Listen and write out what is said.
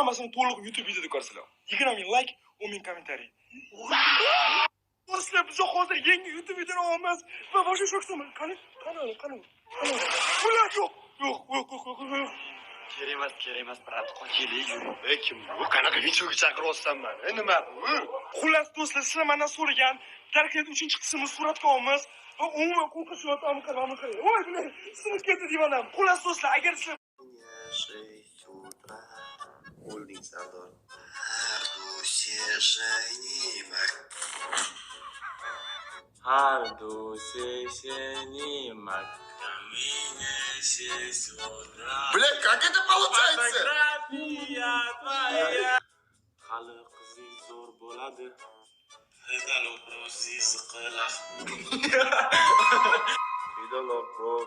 hammasini to'liq YouTube videoda ko'rsanglar. 20 ming like, 10 ming kommentariy. Do'stlar, biz hozir yangi YouTube videoni olamiz va boshqa sho'ksam, qani. Bular yo'q. Kerak emas, brat, qo'ying. Kim bu? Qanaqa videoga chaqiryapsan meni? Nima bu? Xullas do'stlar, sizlar mendan so'ragan Darknet 3-qismini suratga olamiz va umuman qo'rqishyapman, qilamiz. Voy, sinib ketdi divanam. Xullas do'stlar, agar sizlar Holding Sardor. Блядь, как это получается? Hali qizing zo'r bo'ladi. Pedalo pro